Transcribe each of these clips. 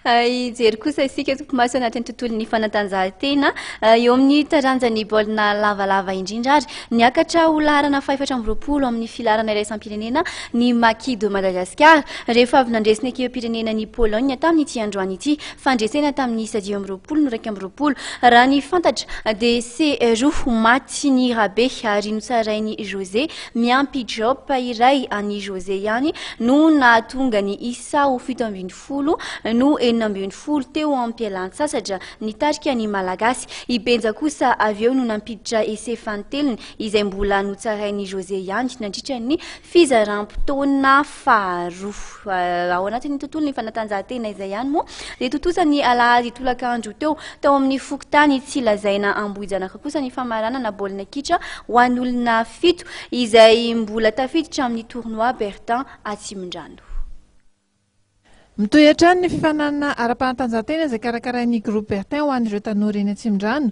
Ijery kosa isika tompo maso anatin'ny tontolon'ny fanatanjahantena eo amin'ny taranjan'ny baolina lavalava indrindra ary niakatra ho laharana 420 amin'ny filarana iraisam-pirenena ny Maquis de Madagascar rehefa avy nandresina ekipam-pirenena ny Pologne tamin'ity androany ity fandresena tamin'ny 7 no 20 raha ny fantatra dia seroa maty ny rabe ary notsarainy José miampy Diop iray any José ihany no nahatonga ny isa ho 17 no 40 teo ampialan-tsasatra nitarika ny malagasy ibenja kosa avy eo no nampiditra ese fanteliny izay mbola notsarainy José ihany nandritra ny fizaram-potoana faharoa ao anatin'ny tontolon'ny fanatanjahantena izay ihany moa dia totosany alahady tolakandro teo amin'ny fokontany tsy lazaina ambohijanaka kosa ny famaranana baolina kitra ho an'olona 7 izay mbola tafiditra amin'ny tournoi Bertin Atsimondrano. Mitohy ny fifanana ara-panatanjahantena izay karakarain'ny groupe Bertin ho an'ireo tanora eny Atsimondrano.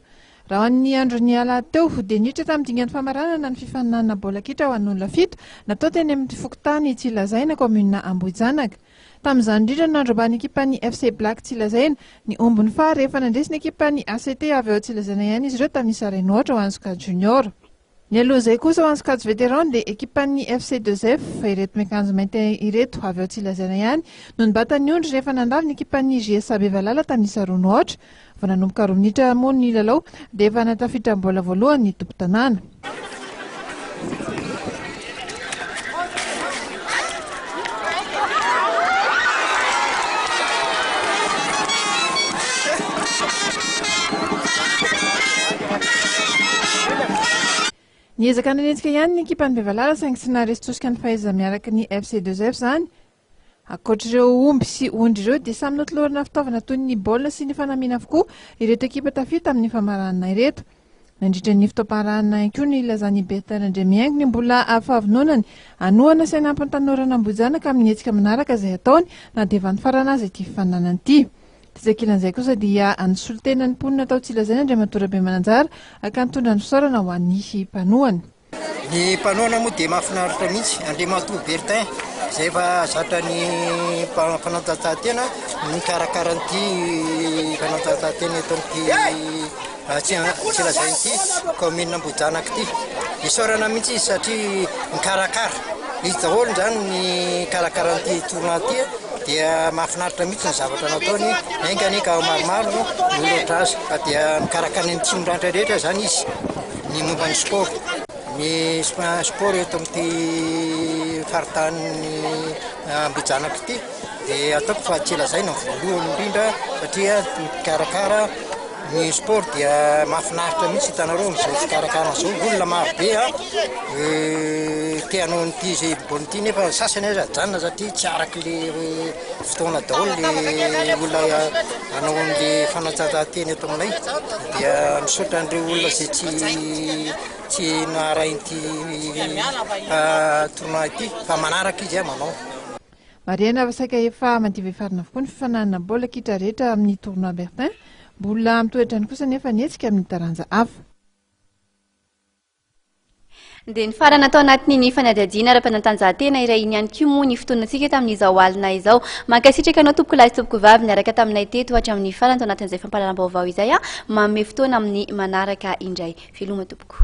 Raha ny andron'ny alahady teo dia niditra tamin'ny dingan'ny famaranana ny fifanana baolina kitra ho an'olona 7 natao teny amin'ny fokontany Tsilazaina commune Ambohijanaka. Tamin'izany indrindra no nandroban'ny ekipan'ny FC Black Tsilazaina ny ombony faha rehefa nandresina ekipan'ny ACT avy eo Tsilazaina ihany izy ireo tamin'ny Sarenoatra ho an'ny Sokajy Junior. Ny aloha izay kosa ho an'ny Sokajy Veteran dia ekipan'ny FC 2F ireto miakanjo mainty ireto avy eo Tsilazaina ihany no nibatany ondry rehefa nandavy ny ekipan'ny JS Bevalala tamin'ny Saronoatra. Vao nanomboka 10 minitra moa ny lalao dia efa natafiditra mbola voalohany ny tompo-tanàna. Niezaka nanenjika ihany ny ekipan'ny Bevalala saingy tsy naharesy tsosika ny fahaiza miaraka ny FC 2F zany. Ankoatr'ireo omby sy ondry ireo dia samy notolorana fitaovana toy ny baolina sy ny fanamiana avokoa ireto ekipa tafita amin'ny famaranana ireto. Nandritra ny fitaoparanana ihany koa ny ilazan'ny Bertin Andremiaingony mbola ahafahavononany anohana sy hanampiny tanorana Ambohijanaka amin'ny hetsika manaraka izay ataony na dia efa nifarana azy ity fifaninana ity. Izakilan'izay kosa dia anisolo tena ny mponina tao Tsilazaina Andriamatora Bemananjara aka nitondra ny fisaorana ho an'ny mpanohany. Ny mpanohana moa dia mahafinaritra mihitsy Andriamatora Bertin izay efa zatra ny fanatanjahantena nikarakaran'ity fanatanjahantena eto amin'ity Tsilazaina ity commune Ambohijanaka ity. Isaorana mihitsy izy satria nikarakara izy daholo izany ny karakaran'ity tournoi ity dia mahafinaritra mihitsy ny zavatra nataony aingany ka maromaro no loatra azy fa dia mikarakara ny Atsimondrano rehetra izany izy ny momba ny sport. Ny sport eto amin'ity faritany Ambohijanaka ity dia ataoko fa Tsilazaina voalohany indrindra satria mikarakara ny sport dia mahafinaritra mihitsy hitanareo amin'izao fikarakara izao olona marobe te hanao n'ity izay baolina ity nefa sasany aza ajanona satria tsy araka le fotoana daholo le olona hanao an'le fanatanjahantena eto aminay dia misaotra an'ireo olona izay tsy naharain'ity tournoi ity fa manaraka izy manao. Mariana Vasaika efa mandiva hifarina avokoa ny fifanana baolina kitra rehetra amin'ny tournoi Bertin. Mbola mitoetra ny kosa nefa nietsika amin'ny taranja hafa. Dia ny farana atao anatin'ny fanadihadiana ara-panatanjahantena iray iny ihany koa moa ny fotoanantsika tamin'izao alina izao. Mankasitraka anao tompoko lahy sy tompoko vavy niaraka taminay teto hatramin'ny farana tao anatin'izay fampahalalam-baovao izay manome fotoana amin'ny manaraka indray. Veloma tompoko.